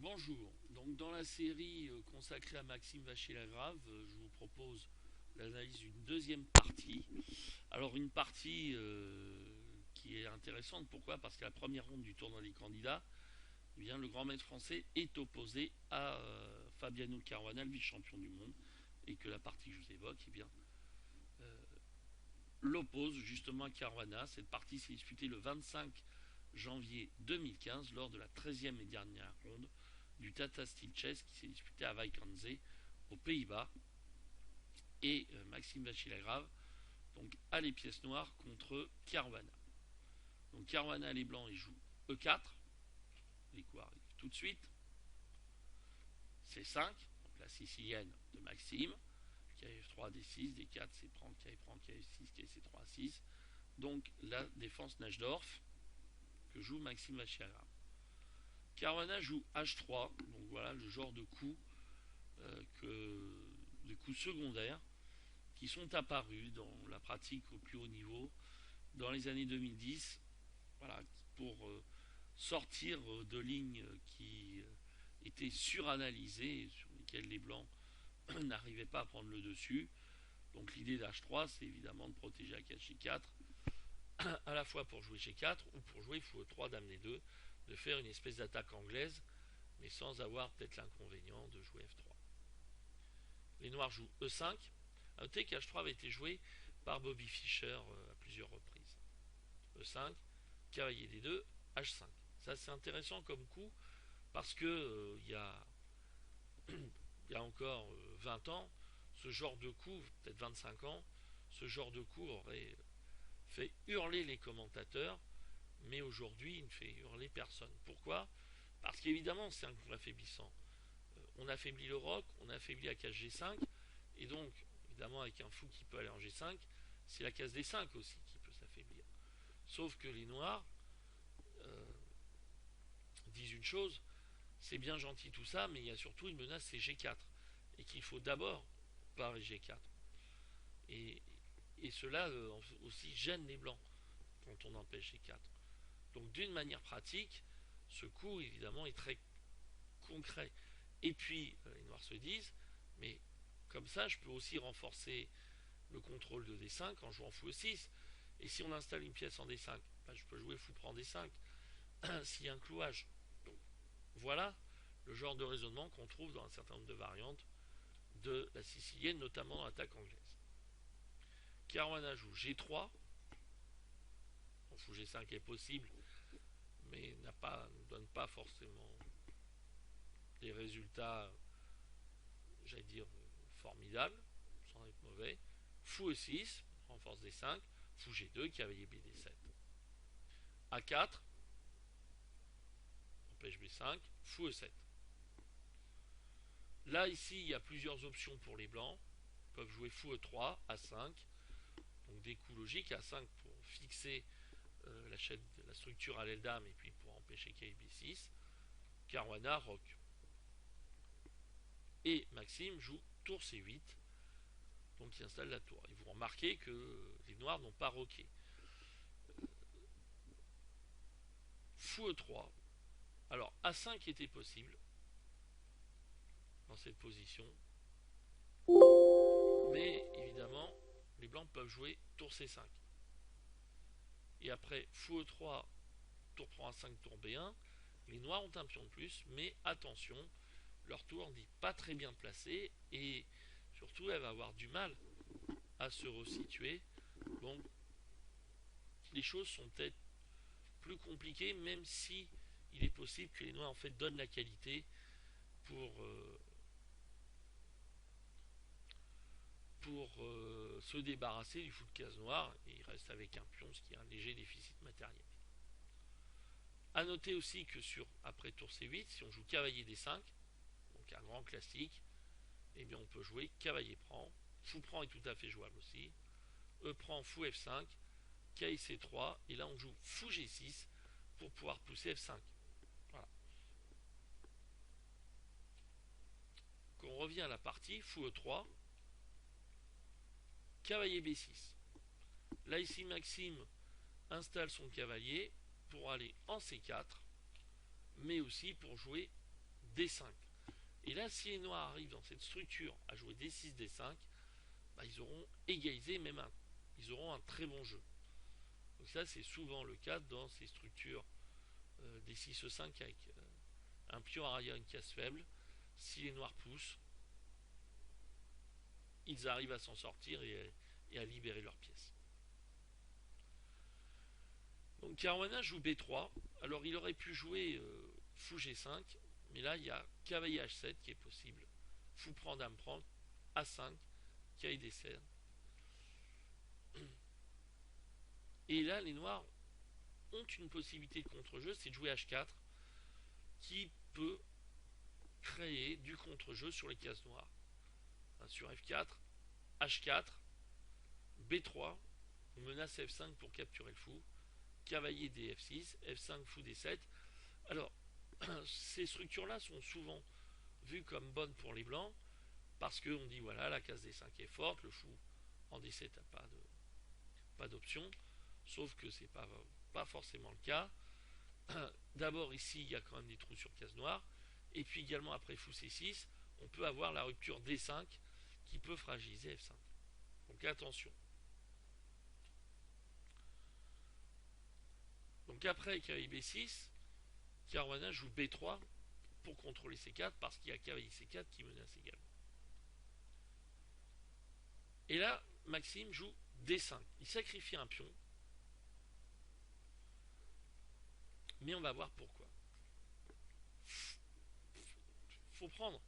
Bonjour, donc dans la série consacrée à Maxime Vachier-Lagrave, je vous propose l'analyse d'une deuxième partie. Alors une partie qui est intéressante, pourquoi? Parce qu'à la première ronde du tournoi des candidats, eh bien, le grand maître français est opposé à Fabiano Caruana, le vice-champion du monde, et que la partie que je vous évoque, eh bien, l'oppose justement à Caruana. Cette partie s'est disputée le 25 janvier 2015 lors de la 13e et dernière ronde du Tata Steel Chess qui s'est disputé à Weikanze aux Pays-Bas. Et Maxime Vachier-Lagrave donc a les pièces noires contre Caruana. Donc Caruana les blancs, il joue E4, les coups arrivent tout de suite. C5, donc la sicilienne de Maxime, KF3, D6, D4, C prend, KF prend, KF6, KC3, 6. Donc la défense Najdorf que joue Maxime Vachier-Lagrave. Caruana joue H3, donc voilà le genre de coups de coups secondaires qui sont apparus dans la pratique au plus haut niveau dans les années 2010, voilà, pour sortir de lignes qui étaient suranalysées, sur lesquelles les blancs n'arrivaient pas à prendre le dessus. Donc l'idée d'H3, c'est évidemment de protéger la 4 G4, à la fois pour jouer G4 ou pour jouer Fou E3, Dame D2, de faire une espèce d'attaque anglaise, mais sans avoir peut-être l'inconvénient de jouer F3. Les noirs jouent E5. A noter qu'H3 avait été joué par Bobby Fischer à plusieurs reprises. E5, cavalier D2, H5. Ça c'est intéressant comme coup parce que il y a encore 20 ans, ce genre de coup, peut-être 25 ans, ce genre de coup aurait fait hurler les commentateurs, mais aujourd'hui il ne fait hurler personne. Pourquoi? Parce qu'évidemment c'est un coup affaiblissant. On affaiblit le roc, on affaiblit la case G5, et donc évidemment avec un fou qui peut aller en G5, c'est la case D5 aussi qui peut s'affaiblir. Sauf que les noirs disent une chose, c'est bien gentil tout ça, mais il y a surtout une menace, c'est G4, et qu'il faut d'abord parer G4. Et, et cela aussi gêne les blancs quand on empêche G4. Donc d'une manière pratique, ce coup évidemment est très concret. Et puis les noirs se disent, mais comme ça je peux aussi renforcer le contrôle de D5 en jouant fou E6. Et si on installe une pièce en D5, ben, je peux jouer fou prend D5 s'il y a un clouage. Donc voilà le genre de raisonnement qu'on trouve dans un certain nombre de variantes de la sicilienne, notamment dans l'attaque anglaise. Caruana joue G3. Donc fou G5 est possible, mais ne donne pas forcément des résultats, j'allais dire, formidables, sans être mauvais. Fou E6, renforce D5, fou G2, cavalier BD7. A4, empêche B5, fou E7. Là, ici, il y a plusieurs options pour les blancs. Ils peuvent jouer fou E3, A5, donc des coups logiques, A5 pour fixer la structure à l'aile dame et puis pour empêcher cavalier B6. Caruana, roc. Et Maxime joue tour C8, donc il installe la tour. Et vous remarquez que les noirs n'ont pas roqué. Fou E3. Alors A5 était possible dans cette position, mais évidemment les blancs peuvent jouer tour C5. Et après fou E3, tour prend A5, tour B1, les noirs ont un pion de plus, mais attention, leur tour n'est pas très bien placé et surtout elle va avoir du mal à se resituer. Donc les choses sont peut-être plus compliquées, même si il est possible que les noirs en fait donnent la qualité pour se débarrasser du fou de case noire et il reste avec un pion, ce qui est un léger déficit matériel. A noter aussi que après tour C8, si on joue cavalier D5, donc un grand classique, eh bien on peut jouer cavalier prend, fou prend est tout à fait jouable aussi, E prend fou F5, K C3, et là on joue fou G6 pour pouvoir pousser F5. Voilà. Quand on revient à la partie, fou E3, cavalier B6. Là ici Maxime installe son cavalier pour aller en C4, mais aussi pour jouer D5. Et là, si les noirs arrivent dans cette structure à jouer D6, D5, bah, ils auront égalisé, ils auront un très bon jeu. Donc ça, c'est souvent le cas dans ces structures D6, E5 avec un pion arrière, une case faible. Si les noirs poussent, ils arrivent à s'en sortir et à libérer leurs pièces. Donc Caruana joue B3. Alors il aurait pu jouer fou G5, mais là il y a cavalier H7 qui est possible. Fou prend, dame prend, A5, cavalier D7. Et là les noirs ont une possibilité de contre-jeu, c'est de jouer H4, qui peut créer du contre-jeu sur les cases noires. Sur F4, H4, B3, menace F5 pour capturer le fou, cavalier DF6, F5, fou D7. Alors, ces structures-là sont souvent vues comme bonnes pour les blancs, parce qu'on dit voilà, la case D5 est forte, le fou en D7 n'a pas d'option, sauf que c'est pas forcément le cas. D'abord ici, il y a quand même des trous sur case noire, et puis également après fou C6, on peut avoir la rupture D5 qui peut fragiliser F5. Donc attention. Donc après cavalier B6, Caruana joue B3 pour contrôler C4 parce qu'il y a cavalier C4 qui menace également. Et là, Maxime joue D5. Il sacrifie un pion. Mais on va voir pourquoi. Faut prendre.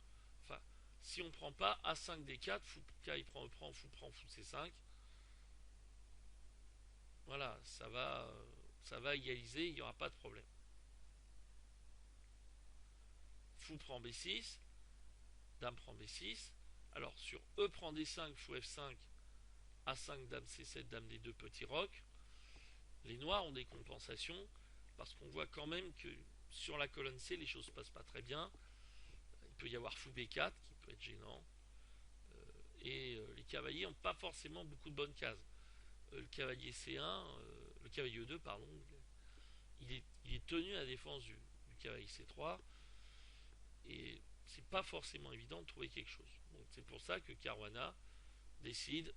Enfin, si on prend pas A5 D4, fou il prend fou C5. Voilà, ça va égaliser, il n'y aura pas de problème. Fou prend B6, dame prend B6. Alors sur E prend D5, fou F5, A5, dame C7, dame D2, petit roc. Les noirs ont des compensations parce qu'on voit quand même que sur la colonne C, les choses ne se passent pas très bien. Il peut y avoir fou B4 qui peut être gênant. Et les cavaliers n'ont pas forcément beaucoup de bonnes cases. Le cavalier C1, le cavalier E2, pardon, il est tenu à la défense du cavalier C3. Et c'est pas forcément évident de trouver quelque chose. Donc c'est pour ça que Caruana décide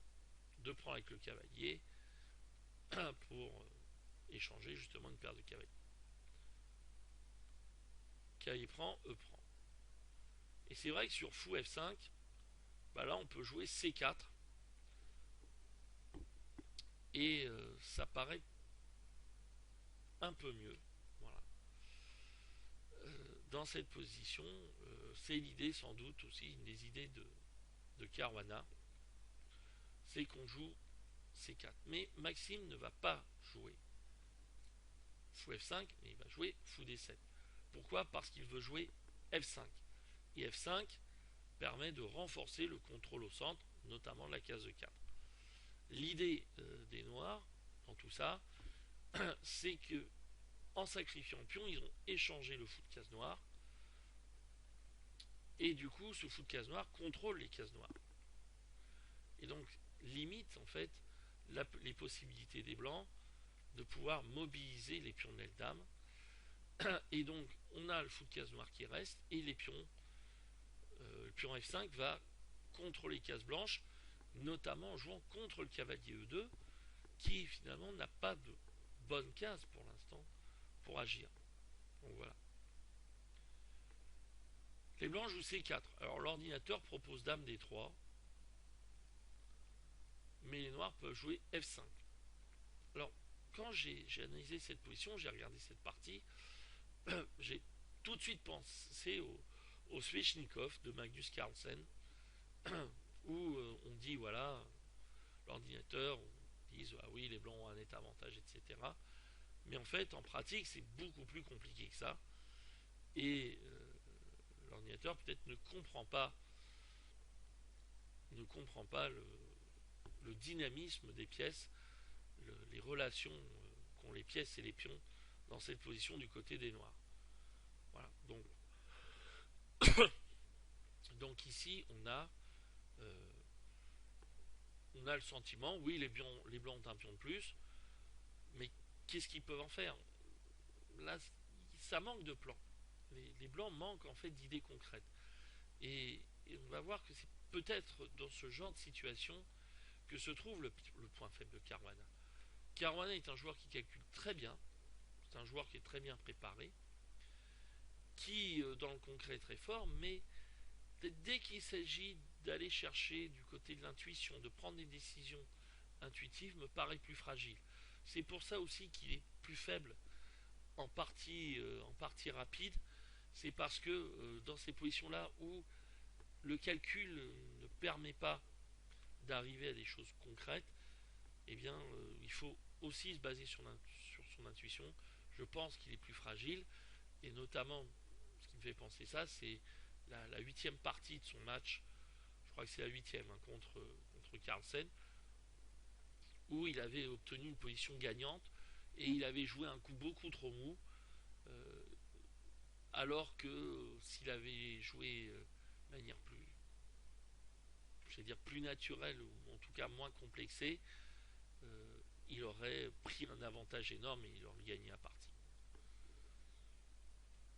de prendre avec le cavalier pour échanger justement une paire de cavaliers. Cavalier prend, E prend. Et c'est vrai que sur fou F5, bah là on peut jouer C4. Et ça paraît un peu mieux. Voilà. Dans cette position, c'est l'idée sans doute aussi, une des idées de Caruana, c'est qu'on joue C4. Mais Maxime ne va pas jouer fou F5, mais il va jouer fou D7. Pourquoi? Parce qu'il veut jouer F5. Et F5 permet de renforcer le contrôle au centre, notamment de la case de 4. L'idée des noirs dans tout ça, c'est que en sacrifiant le pion, ils ont échangé le fou de case noire. Et du coup, ce fou de case noire contrôle les cases noires. Et donc, limite en fait les possibilités des blancs de pouvoir mobiliser les pions de l'aile dame. Et donc, on a le fou de case noire qui reste, et les pions, le pion F5 va contrôler les cases blanches, notamment en jouant contre le cavalier E2, qui finalement n'a pas de bonne case pour l'instant pour agir. Donc voilà. Les blancs jouent C4. Alors l'ordinateur propose dame D3, mais les noirs peuvent jouer F5. Alors, quand j'ai analysé cette position, j'ai regardé cette partie, j'ai tout de suite pensé au Svechnikov de Magnus Carlsen, où on dit, voilà, l'ordinateur, on dit, ah oui, les blancs ont un net avantage, etc. Mais en fait, en pratique, c'est beaucoup plus compliqué que ça. Et l'ordinateur peut-être ne comprend pas le dynamisme des pièces, les relations qu'ont les pièces et les pions dans cette position du côté des noirs. Voilà. Donc ici, on a le sentiment, oui, les blancs ont un pion de plus, mais qu'est-ce qu'ils peuvent en faire? Là, ça manque de plan. les blancs manquent en fait d'idées concrètes. Et on va voir que c'est peut-être dans ce genre de situation que se trouve le point faible de Caruana. Caruana est un joueur qui calcule très bien, c'est un joueur qui est très bien préparé, qui dans le concret est très fort, mais dès qu'il s'agit d'aller chercher du côté de l'intuition, de prendre des décisions intuitives, me paraît plus fragile. C'est pour ça aussi qu'il est plus faible en partie rapide. C'est parce que dans ces positions-là où le calcul ne permet pas d'arriver à des choses concrètes, eh bien, il faut aussi se baser sur son intuition. Je pense qu'il est plus fragile, et notamment, ce qui me fait penser ça, c'est la huitième partie de son match, je crois que c'est la huitième contre Carlsen, où il avait obtenu une position gagnante, et il avait joué un coup beaucoup trop mou, euh, alors que s'il avait joué de manière plus, je vais dire plus naturelle, ou en tout cas moins complexée, il aurait pris un avantage énorme et il aurait gagné la partie.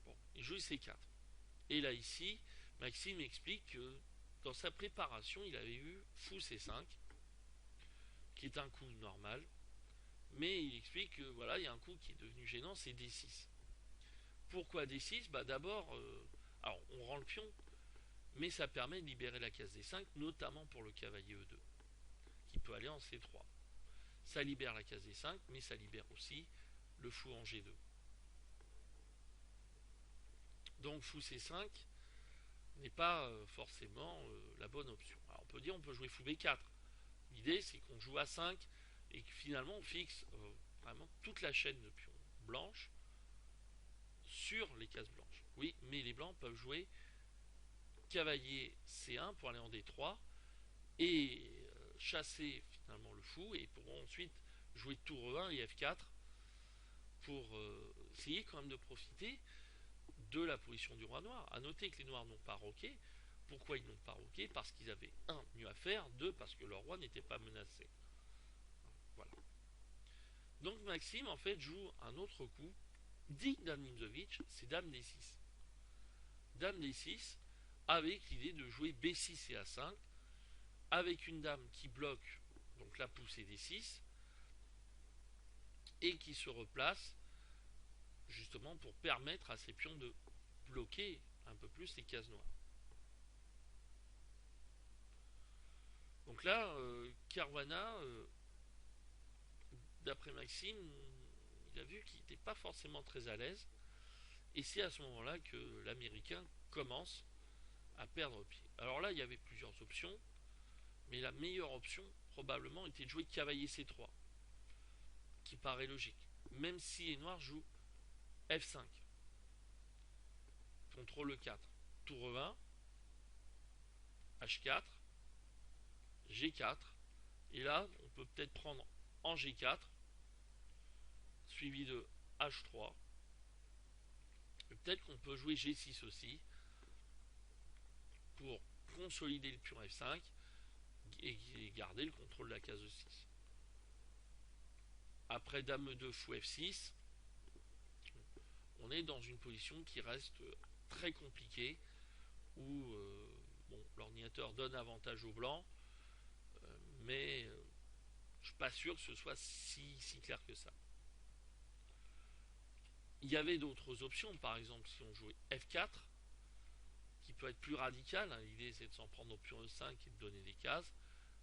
Bon, il joue C4. Et là ici, Maxime explique que dans sa préparation, il avait eu fou C5, qui est un coup normal, mais il explique que voilà, il y a un coup qui est devenu gênant, c'est D6. Pourquoi D6? Bah d'abord, alors on rend le pion, mais ça permet de libérer la case D5, notamment pour le cavalier E2, qui peut aller en C3. Ça libère la case D5, mais ça libère aussi le fou en G2. Donc fou C5 n'est pas forcément la bonne option. Alors on peut dire on peut jouer fou B4. L'idée c'est qu'on joue A5 et que finalement on fixe vraiment toute la chaîne de pions blanches sur les cases blanches. Oui, mais les blancs peuvent jouer cavalier C1 pour aller en D3 et chasser finalement le fou et pourront ensuite jouer tour E1 et F4 pour essayer quand même de profiter de la position du roi noir. A noter que les noirs n'ont pas roqué. Pourquoi ils n'ont pas roqué? Parce qu'ils avaient un, mieux à faire, deux, parce que leur roi n'était pas menacé. Voilà. Donc Maxime en fait joue un autre coup digne d'Anne Nimzowitsch, c'est Dame D6. Dame D6 avec l'idée de jouer B6 et A5 avec une dame qui bloque donc la poussée D6 et qui se replace justement pour permettre à ces pions de bloquer un peu plus les cases noires. Donc là, Caruana, d'après Maxime, il a vu qu'il n'était pas forcément très à l'aise. Et c'est à ce moment-là que l'Américain commence à perdre pied. Alors là, il y avait plusieurs options, mais la meilleure option, probablement, était de jouer cavalier C3, qui paraît logique. Même si les noirs jouent F5, contrôle 4, tour 20, H4, G4, et là, on peut peut-être prendre en G4, suivi de H3, et peut-être qu'on peut jouer G6 aussi, pour consolider le pion F5 et garder le contrôle de la case E6. Après Dame 2 fou F6, on est dans une position qui reste très compliquée où l'ordinateur donne avantage aux blancs, mais je ne suis pas sûr que ce soit si clair que ça. Il y avait d'autres options, par exemple si on jouait F4, qui peut être plus radical, hein, l'idée c'est de s'en prendre au pion E5 et de donner des cases.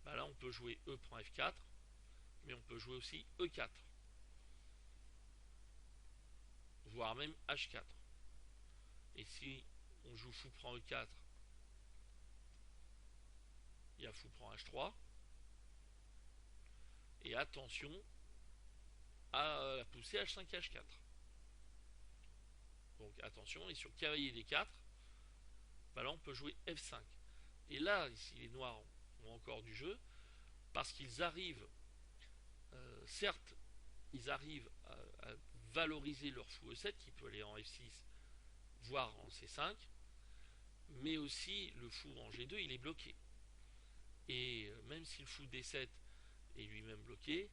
Bah là on peut jouer E prend F4, mais on peut jouer aussi E4, voire même H4. Et si on joue fou prend E4, il y a fou prend H3. Et attention à la poussée H5 H4. Donc attention, et sur cavalier D4, bah là on peut jouer F5. Et là, ici les noirs ont encore du jeu, parce qu'ils arrivent, certes, ils arrivent à valoriser leur fou E7, qui peut aller en F6, voire en C5, mais aussi le fou en G2, il est bloqué. Et même si le fou D7 est lui-même bloqué,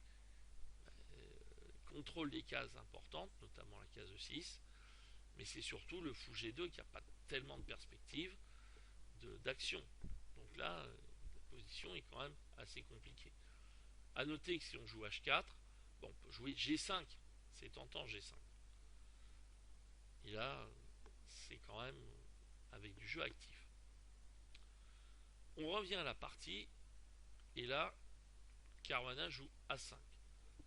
contrôle des cases importantes, notamment la case E6, Mais c'est surtout le fou G2 qui n'a pas tellement de perspective d'action. Donc là, la position est quand même assez compliquée. A noter que si on joue H4, bon, on peut jouer G5. C'est tentant G5. Et là, c'est quand même avec du jeu actif. On revient à la partie, et là, Caruana joue A5.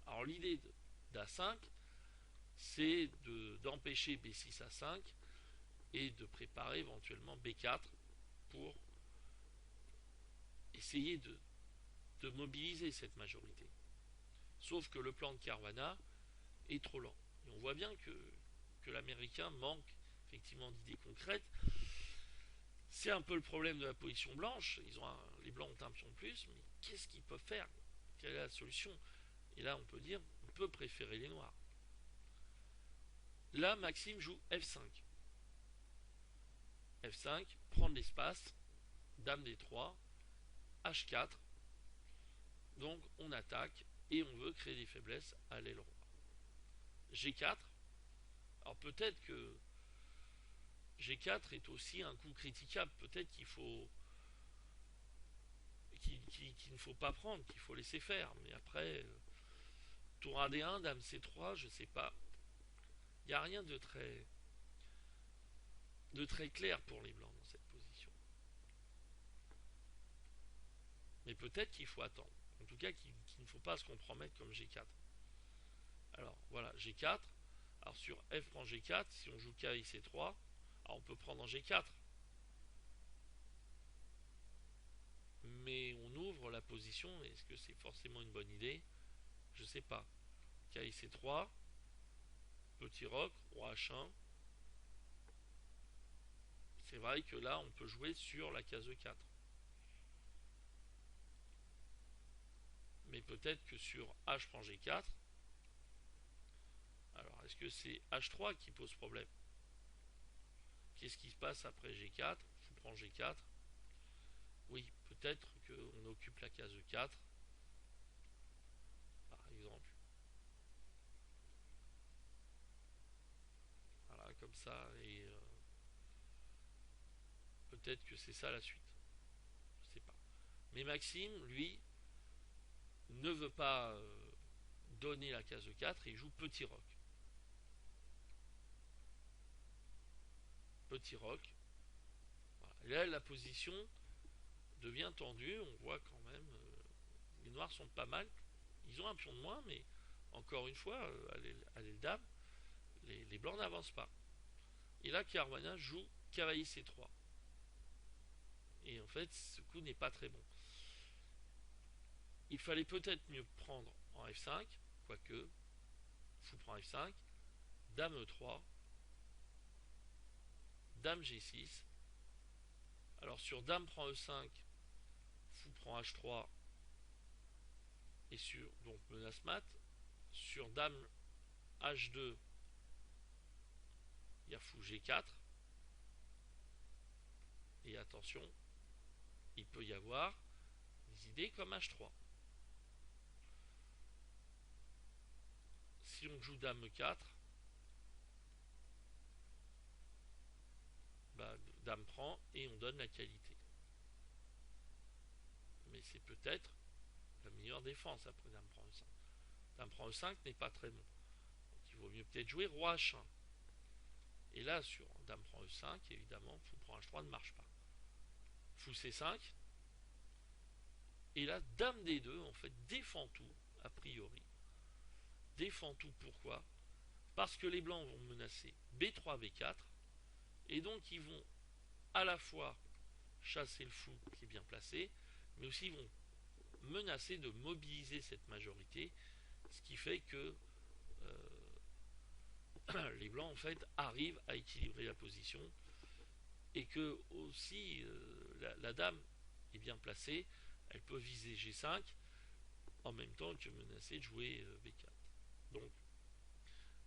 Alors l'idée d'A5, c'est d'empêcher B6 A5 et de préparer éventuellement B4 pour essayer de mobiliser cette majorité. Sauf que le plan de Caruana est trop lent. Et on voit bien que l'Américain manque effectivement d'idées concrètes. C'est un peu le problème de la position blanche. Les blancs ont un pion de plus, mais qu'est-ce qu'ils peuvent faire? Quelle est la solution? Et là, on peut dire, on peut préférer les noirs. Là, Maxime joue F5. F5, prendre l'espace, Dame D3, H4. Donc, on attaque et on veut créer des faiblesses à l'aile roi. G4. Alors, peut-être que G4 est aussi un coup critiquable. Peut-être qu'il ne faut pas prendre, qu'il faut laisser faire. Mais après, tour AD1, Dame C3, je sais pas. Il n'y a rien de très clair pour les blancs dans cette position. Mais peut-être qu'il faut attendre. En tout cas, qu'il ne faut pas se compromettre comme G4. Alors, voilà, G4. Alors, sur F prend G4, si on joue cavalier C3, alors on peut prendre en G4. Mais on ouvre la position. Est-ce que c'est forcément une bonne idée? Je sais pas. Cavalier C3, petit roc, roi H1. C'est vrai que là, on peut jouer sur la case E4. Mais peut-être que sur H prend G4, alors est-ce que c'est H3 qui pose problème? Qu'est-ce qui se passe après G4? Fou prend G4. Oui, peut-être qu'on occupe la case E4, par exemple. Voilà, comme ça, et peut-être que c'est ça la suite. Je sais pas. Mais Maxime, lui, ne veut pas donner la case E4 et il joue petit roc. Petit roc. Voilà. Et là, la position devient tendue. On voit quand même, les noirs sont pas mal. Ils ont un pion de moins, mais encore une fois, à l'aile dame, les blancs n'avancent pas. Et là, Caruana joue cavalier C3. Et en fait, ce coup n'est pas très bon. Il fallait peut-être mieux prendre en F5, quoique, fou prend F5, Dame E3, Dame G6. Alors sur Dame prend E5, fou prend H3, et sur, donc menace mat, sur Dame H2, il y a fou G4, et attention, il peut y avoir des idées comme H3. Si on joue Dame E4, bah, Dame prend et on donne la qualité. Mais c'est peut-être la meilleure défense après Dame prend E5. Dame prend E5 n'est pas très bon. Donc il vaut mieux peut-être jouer Roi H1. Et là, sur Dame prend E5, évidemment, Fou prend H3 ne marche pas. Fou C5. Et là, Dame D2, en fait, défend tout, a priori. Défend tout, pourquoi? Parce que les blancs vont menacer B3, B4. Et donc, ils vont à la fois chasser le fou qui est bien placé, mais aussi ils vont menacer de mobiliser cette majorité, ce qui fait que les blancs en fait arrivent à équilibrer la position et que aussi la dame est bien placée, elle peut viser G5 en même temps que menacer de jouer B4. Donc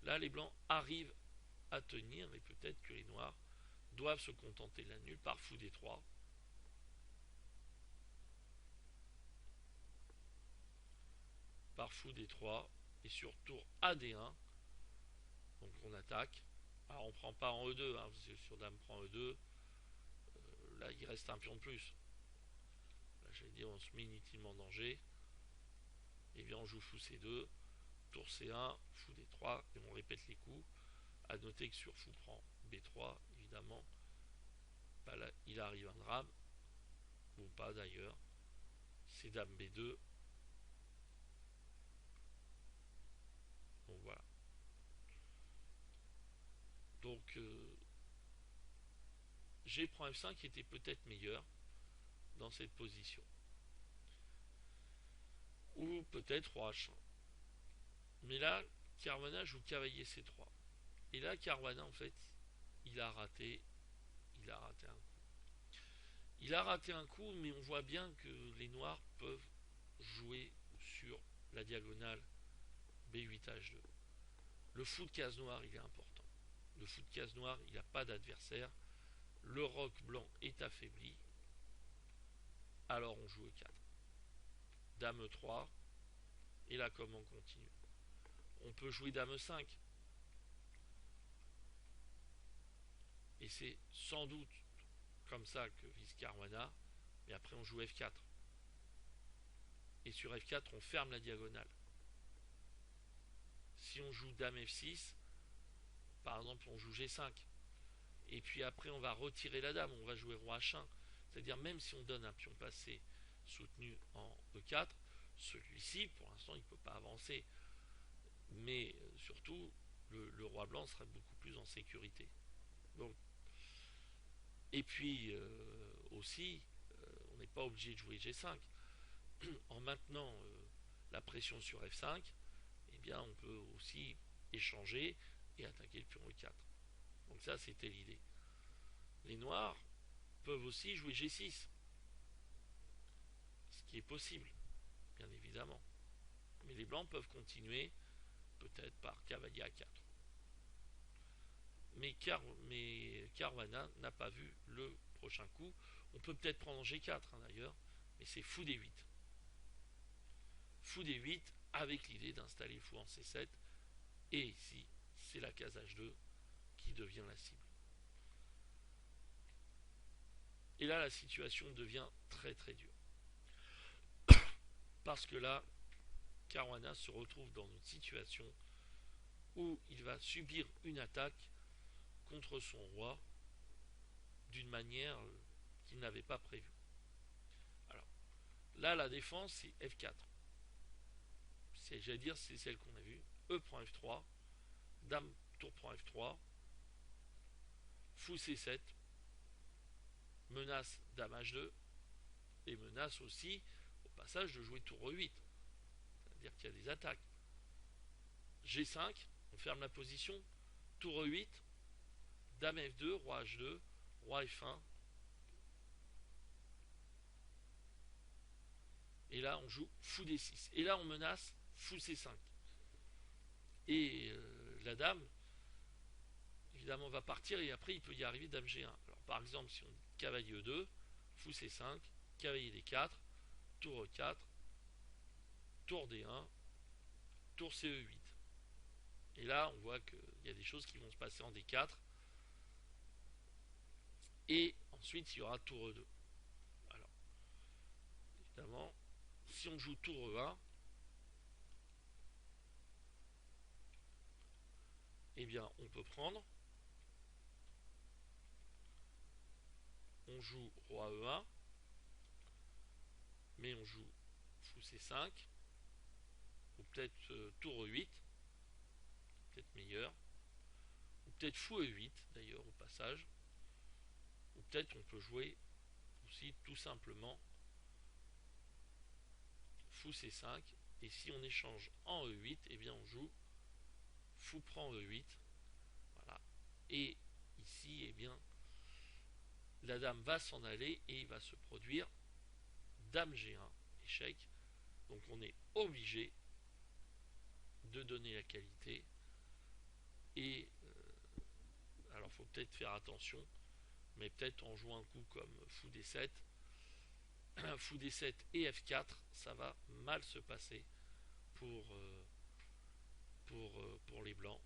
là les blancs arrivent à tenir et peut-être que les noirs doivent se contenter de la nulle par fou D3. Par fou D3 et sur tour AD1, donc on attaque Alors on prend pas en E2, hein, parce que sur dame prend E2, là il reste un pion de plus. Là j'allais dire on se met inutilement en danger. Et bien on joue fou C2, tour C1, fou D3, et on répète les coups. A noter que sur fou prend B3, évidemment, bah là, il arrive un drame, ou pas d'ailleurs. C'est dame B2. Donc voilà. Donc G prend F5 était peut-être meilleur dans cette position. Ou peut-être roi H1. Mais là, Caruana joue cavalier C3. Et là, Caruana, en fait, il a raté. Il a raté un coup. Il a raté un coup, mais on voit bien que les noirs peuvent jouer sur la diagonale B8 H2. Le fou de case noire, il est important. Le fou de case noire, il n'a pas d'adversaire. Le roc blanc est affaibli. Alors on joue E4. Dame E3. Et là, comment on continue? On peut jouer Dame E5. Et c'est sans doute comme ça que vise Caruana. Mais après, on joue F4. Et sur F4, on ferme la diagonale. Si on joue Dame F6, par exemple, on joue G5. Et puis après, on va retirer la dame. On va jouer Roi H1. C'est-à-dire, même si on donne un pion passé soutenu en E4, celui-ci, pour l'instant, il ne peut pas avancer. Mais surtout, le roi blanc sera beaucoup plus en sécurité. Donc, et puis aussi, on n'est pas obligé de jouer G5. En maintenant la pression sur F5, eh bien, on peut aussi échanger et attaquer le pion E4. Donc ça, c'était l'idée. Les noirs peuvent aussi jouer G6, ce qui est possible, bien évidemment. Mais les blancs peuvent continuer, peut-être par cavalier A4. Mais Caruana n'a pas vu le prochain coup. On peut peut-être prendre G4 hein, d'ailleurs, mais c'est fou D8. Fou D8 avec l'idée d'installer fou en C7. Et ici, c'est la case H2 qui devient la cible. Et là, la situation devient très très dure. Parce que là, Caruana se retrouve dans une situation où il va subir une attaque contre son roi d'une manière qu'il n'avait pas prévue. Alors, là, la défense, c'est F4. J'allais dire, c'est celle qu'on a vue. E prend F3, dame tour prend F3, fou C7, menace dame H2, et menace aussi au passage de jouer tour E8. C'est-à-dire qu'il y a des attaques. G5, on ferme la position, tour E8, dame F2, roi H2, roi F1. Et là, on joue fou D6. Et là, on menace fou C5. Et la dame, évidemment, va partir et après, il peut y arriver dame G1. Alors, par exemple, si on dit cavalier E2, fou C5, cavalier D4, tour E4, tour D1, tour CE8. Et là, on voit qu'il y a des choses qui vont se passer en D4. Et ensuite, il y aura tour E2. Alors, évidemment, si on joue tour E1, eh bien, on peut prendre. On joue roi E1, mais on joue fou C5, ou peut-être tour E8, peut-être meilleur, ou peut-être fou E8 d'ailleurs au passage, ou peut-être on peut jouer aussi tout simplement fou C5, et si on échange en E8, eh bien on joue fou prend E8, voilà, et ici, eh bien, la dame va s'en aller et il va se produire dame G1, échec, donc on est obligé de donner la qualité, et alors il faut peut-être faire attention, mais peut-être en jouant un coup comme fou D7, fou D7 et F4, ça va mal se passer pour les blancs.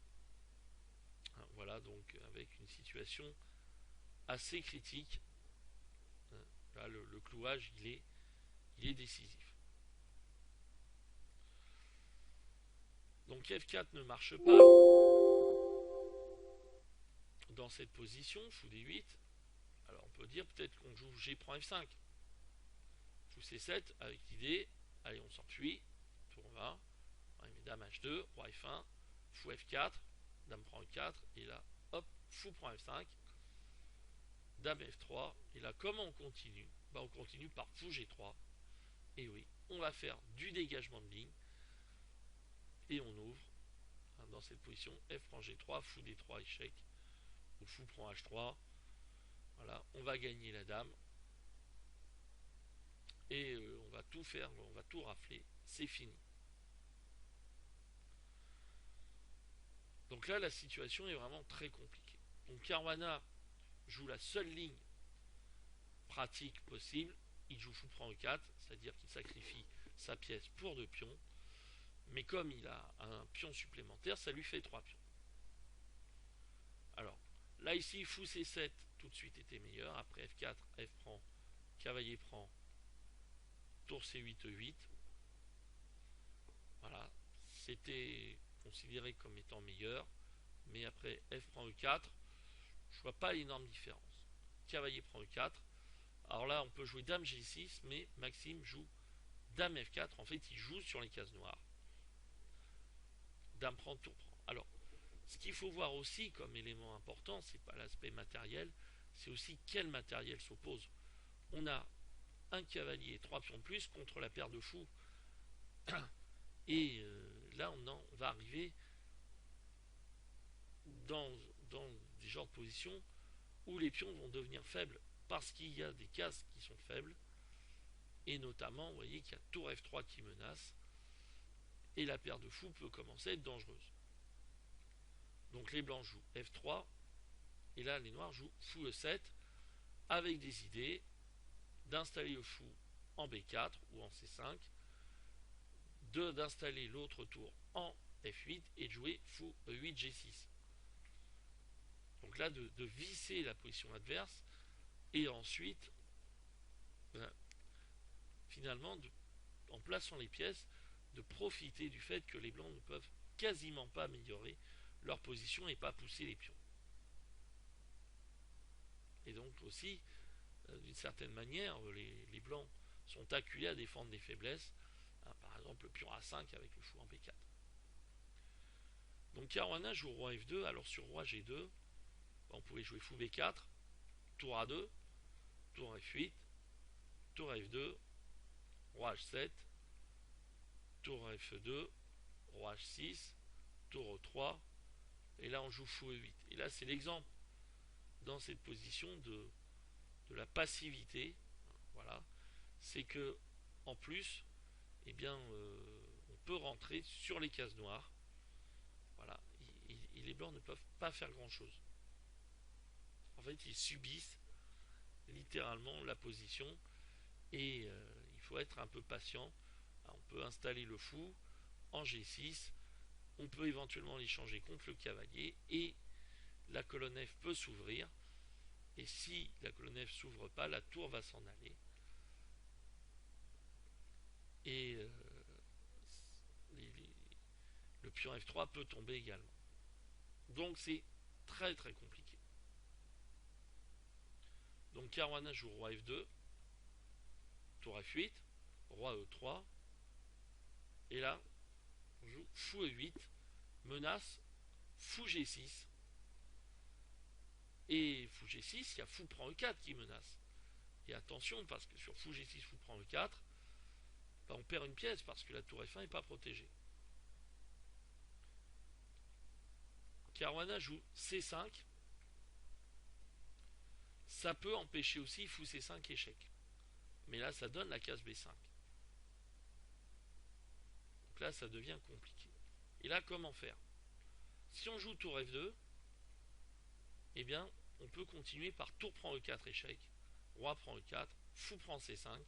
Voilà, donc avec une situation assez critique. Là, le clouage, il est décisif. Donc F4 ne marche pas dans cette position, fou D8. Alors on peut dire peut-être qu'on joue G prend F5. Fou C7 avec l'idée, allez on s'enfuit, tour 20, on met dame H2, roi F1, fou F4, dame prend E4, et là, hop, fou prend F5, dame F3, et là comment on continue? On continue par fou G3, et oui, on va faire du dégagement de ligne, et on ouvre, dans cette position, F prend G3, fou D3, échec, ou fou prend H3, voilà, on va gagner la dame, et on va tout faire, on va tout rafler, c'est fini. Donc là, la situation est vraiment très compliquée. Donc Caruana joue la seule ligne pratique possible. Il joue fou prend E4, c'est-à-dire qu'il sacrifie sa pièce pour 2 pions. Mais comme il a un pion supplémentaire, ça lui fait 3 pions. Alors, là ici, fou C7 tout de suite était meilleur. Après F4, F prend, cavalier prend, tour C8, E8. Voilà, c'était considéré comme étant meilleur. Mais après F prend E4, je vois pas l'énorme différence. Cavalier prend E4. Alors là, on peut jouer dame G6, mais Maxime joue dame F4. En fait, il joue sur les cases noires. Dame prend, tour prend. Alors, ce qu'il faut voir aussi comme élément important, c'est pas l'aspect matériel, c'est aussi quel matériel s'oppose. On a un cavalier et 3 pions de plus contre la paire de fous. Et là, on va arriver dans des genres de positions où les pions vont devenir faibles parce qu'il y a des cases qui sont faibles. Et notamment, vous voyez qu'il y a tour F3 qui menace. Et la paire de fous peut commencer à être dangereuse. Donc les blancs jouent F3. Et là, les noirs jouent fou E7 avec des idées d'installer le fou en B4 ou en C5, d'installer l'autre tour en F8 et de jouer fou E8 G6. Donc là, de visser la position adverse et ensuite, finalement, en plaçant les pièces, de profiter du fait que les blancs ne peuvent quasiment pas améliorer leur position et pas pousser les pions. Et donc aussi, d'une certaine manière, les blancs sont acculés à défendre des faiblesses, par exemple le pion A5 avec le fou en B4. Donc Caruana joue roi F2, alors sur roi G2, on pouvait jouer fou B4, tour A2, tour F8, tour F2, roi H7, tour F2, roi H6, tour E3, et là on joue fou E8. Et là c'est l'exemple dans cette position de la passivité, voilà, c'est que en plus, eh bien, on peut rentrer sur les cases noires, voilà, et les blancs ne peuvent pas faire grand chose. En fait, ils subissent littéralement la position et il faut être un peu patient. Alors, on peut installer le fou en G6, on peut éventuellement l'échanger contre le cavalier et la colonne F peut s'ouvrir. Et si la colonne F s'ouvre pas, la tour va s'en aller. Et le pion F3 peut tomber également. Donc c'est très très compliqué. Donc Caruana joue roi F2, tour F8, roi E3, et là on joue fou E8, menace fou G6, et fou G6, il y a fou prend E4 qui menace. Et attention, parce que sur fou G6, fou prend E4, on perd une pièce parce que la tour F1 n'est pas protégée. Caruana joue C5, ça peut empêcher aussi fou C5 échec. Mais là, ça donne la case B5. Donc là, ça devient compliqué. Et là, comment faire? Si on joue tour F2, eh bien, on peut continuer par tour prend E4 échec, roi prend E4, fou prend C5.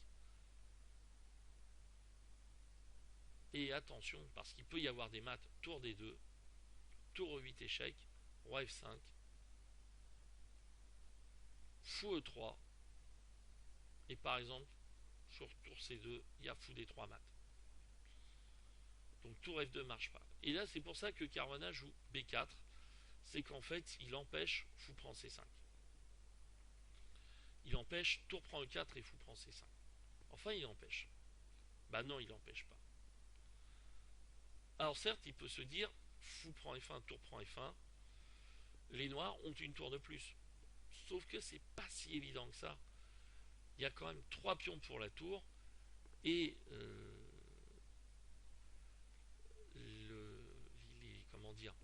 Et attention, parce qu'il peut y avoir des maths tour D2, tour E8 échec, roi F5, fou E3, et par exemple, sur tour C2, il y a fou D3 mat. Donc tour F2 marche pas. Et là, c'est pour ça que Caruana joue B4, c'est qu'en fait, il empêche fou prend C5. Il empêche tour prend E4 et fou prend C5. Enfin, il empêche. Bah non, il n'empêche pas. Alors certes, il peut se dire, fou prend F1, tour prend F1, les noirs ont une tour de plus. Sauf que c'est pas si évident que ça. Il y a quand même 3 pions pour la tour, et comment dire,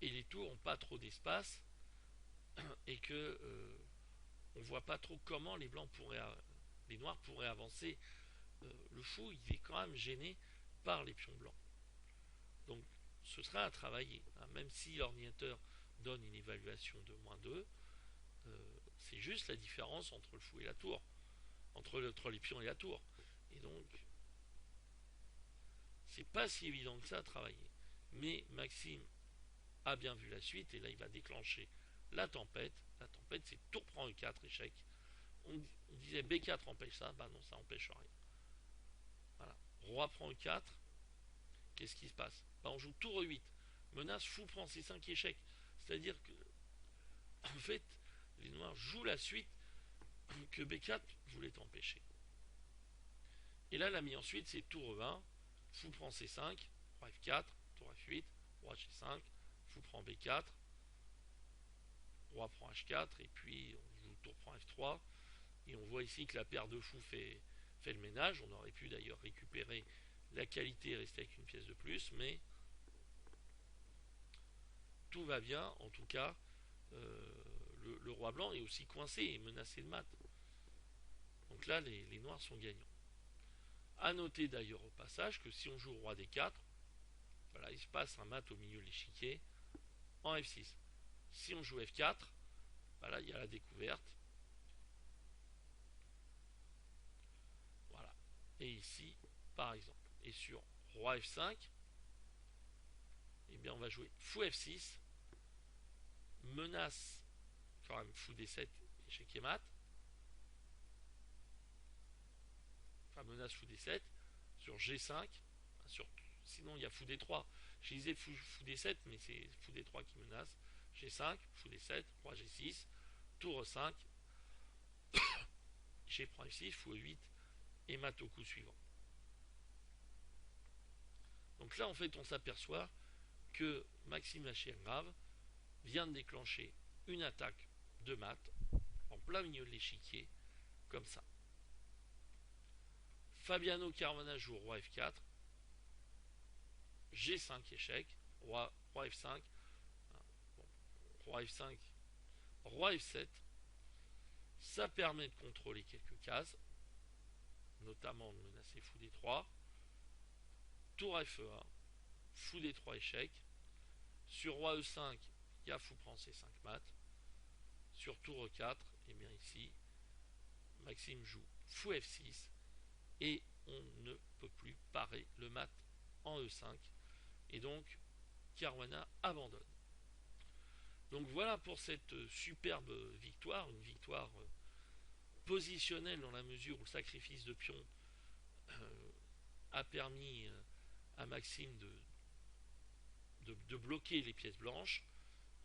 et les tours n'ont pas trop d'espace, et que on voit pas trop comment les noirs pourraient avancer. Le fou, il est quand même gêné par les pions blancs. Donc ce sera à travailler, hein. Même si l'ordinateur donne une évaluation de -2, c'est juste la différence entre le fou et la tour, entre les pions et la tour. Et donc c'est pas si évident que ça à travailler. Mais Maxime a bien vu la suite, et là il va déclencher la tempête. La tempête, c'est tour prend E4, échec. On disait B4 empêche ça, bah non, ça empêche rien. Voilà. Roi prend E4, qu'est-ce qui se passe? Bah on joue tour E8, menace fou prend C5, échec. C'est-à-dire que, en fait, les noirs jouent la suite que B4 voulait empêcher. Et là, la mise ensuite, c'est tour E1, fou prend C5, roi F4, tour F8, roi G5, fou prend B4, roi prend H4, et puis on joue tour prend F3, et on voit ici que la paire de fous fait le ménage. On aurait pu d'ailleurs récupérer la qualité et rester avec une pièce de plus, mais tout va bien. En tout cas, le roi blanc est aussi coincé et menacé de mat. Donc là, les noirs sont gagnants. A noter d'ailleurs au passage que si on joue roi D4, voilà, il se passe un mat au milieu de l'échiquier en F6. Si on joue F4, voilà, il y a la découverte. Voilà. Et ici, par exemple, et sur roi F5, eh bien on va jouer fou F6, menace quand même fou D7, échec et mat. Enfin, menace fou D7 sur G5, sinon il y a fou D3. Je disais fou D7, mais c'est fou D3 qui menace. G5, fou D7, roi G6, tour E5, G prend F6, fou E8, et mat au coup suivant. Donc là, en fait, on s'aperçoit que Maxime Lachirgrave vient de déclencher une attaque de mat en plein milieu de l'échiquier, comme ça. Fabiano Caruana joue roi F4, G5 échec, roi F5, bon, roi F5, roi F7. Ça permet de contrôler quelques cases, notamment de menacer fou D3, tour Fe1, fou D3 échec. Sur roi E5, il y a fou prend C5 mat. Sur tour E4, et bien ici, Maxime joue fou F6, et on ne peut plus parer le mat en E5, et donc Caruana abandonne. Donc voilà pour cette superbe victoire, une victoire positionnelle dans la mesure où le sacrifice de pion a permis à Maxime de bloquer les pièces blanches,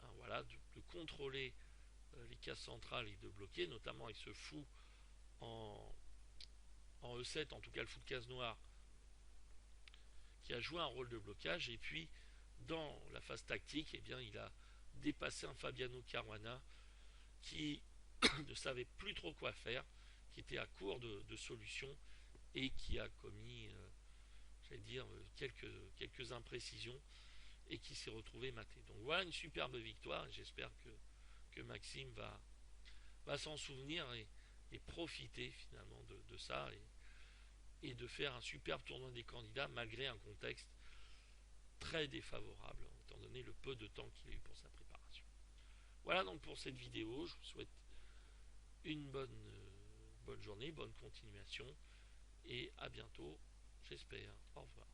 hein, voilà, de contrôler les cases centrales et de bloquer, notamment avec ce fou en E7, en tout cas le fou de case noire, qui a joué un rôle de blocage. Et puis dans la phase tactique, eh bien, il a dépassé un Fabiano Caruana qui ne savait plus trop quoi faire, qui était à court de solutions, et qui a commis, j'allais dire, quelques imprécisions, et qui s'est retrouvé maté. Donc voilà une superbe victoire, et j'espère que Maxime va s'en souvenir, et profiter finalement de ça, et de faire un superbe tournoi des candidats malgré un contexte très défavorable, étant donné le peu de temps qu'il a eu pour sa préparation. Voilà donc pour cette vidéo. Je vous souhaite une bonne journée, bonne continuation, et à bientôt, j'espère. Au revoir.